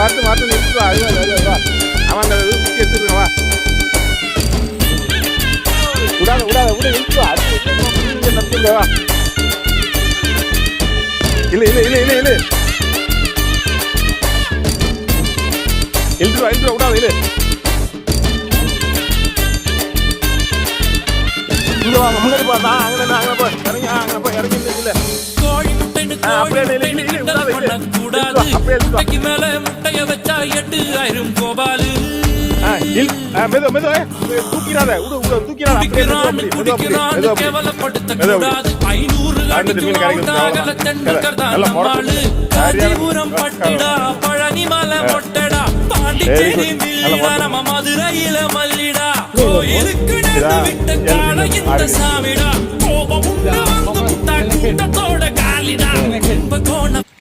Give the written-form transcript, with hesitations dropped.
மாட்டு நிறுத்துவா அதுவா அவன் அந்த இது முக்கிய எடுத்துருங்க வா விட நிறுத்துவா நம்பிங்க வா இல்ல இழுத்துவா விடாது இல்ல இங்க வாங்க முன்னாடி போ நான் அங்க போ இறங்கி இல்ல முட்டைக்கு மேல முட்டைய வச்சா 8000 கோபாலு கேவலப்படுத்த கூடாது 500 காஞ்சிபுரம் பட்டுடா பழனி மலை மொட்டடா பாண்டிச்சேரி நம்ம மதுரையில மல்லிடா கோயிலுக்கு விட்ட கால இந்த சாமிடா கோபம் கூட்டத்தோட காலிடா கோண